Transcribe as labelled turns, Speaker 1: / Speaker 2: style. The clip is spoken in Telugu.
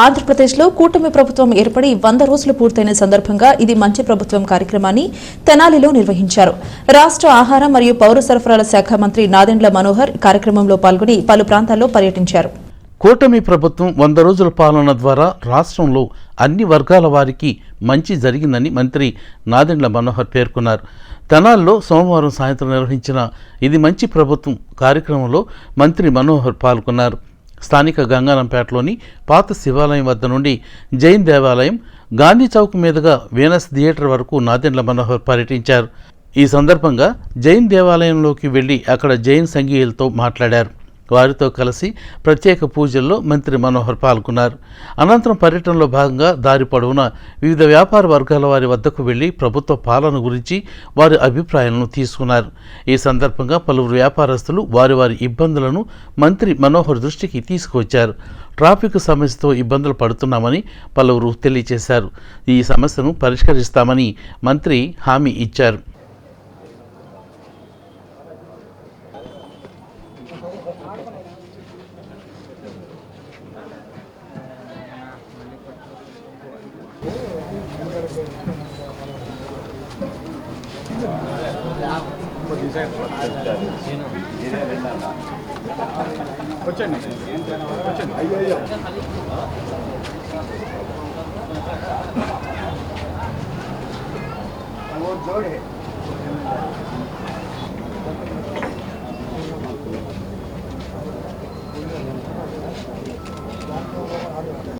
Speaker 1: ఆంధ్రప్రదేశ్లో కూటమి ప్రభుత్వం ఏర్పడి 100 రోజులు పూర్తయిన సందర్భంగా ఇది మంచి ప్రభుత్వం కార్యక్రమాన్ని తెనాలిలో నిర్వహించారు. రాష్ట్ర ఆహార మరియు పౌర సరఫరాల శాఖ మంత్రి నాదెండ్ల మనోహర్ కార్యక్రమంలో పాల్గొని పలు ప్రాంతాల్లో పర్యటించారు.
Speaker 2: కూటమి ప్రభుత్వం 100 రోజుల పాలన ద్వారా రాష్ట్రంలో అన్ని వర్గాల వారికి మంచి జరిగిందని మంత్రి నాదెండ్ల మనోహర్ పేర్కొన్నారు. తెనాలిలో సోమవారం సాయంత్రం నిర్వహించిన ఇది మంచి ప్రభుత్వం కార్యక్రమంలో మంత్రి మనోహర్ పాల్గొన్నారు. స్థానిక గంగానంపేటలోని పాత శివాలయం వద్ద నుండి జైన్ దేవాలయం, గాంధీ చౌక్ మీదుగా వీనస్ థియేటర్ వరకు నాదెండ్ల మనోహర్ పర్యటించారు. ఈ సందర్భంగా జైన్ దేవాలయంలోకి వెళ్లి అక్కడ జైన్ సంఘీయులతో మాట్లాడారు. వారితో కలిసి ప్రత్యేక పూజల్లో మంత్రి మనోహర్ పాల్గొన్నారు. అనంతరం పర్యటనలో భాగంగా దారి పొడవునా వివిధ వ్యాపార వర్గాల వారి వద్దకు వెళ్లి ప్రభుత్వ పాలన గురించి వారి అభిప్రాయాలను తీసుకున్నారు. ఈ సందర్భంగా పలువురు వ్యాపారస్తులు వారి ఇబ్బందులను మంత్రి మనోహర్ దృష్టికి తీసుకువచ్చారు. ట్రాఫిక్ సమస్యతో ఇబ్బందులు పడుతున్నామని పలువురు తెలియజేశారు. ఈ సమస్యను పరిష్కరిస్తామని మంత్రి హామీ ఇచ్చారు.
Speaker 3: जोड़े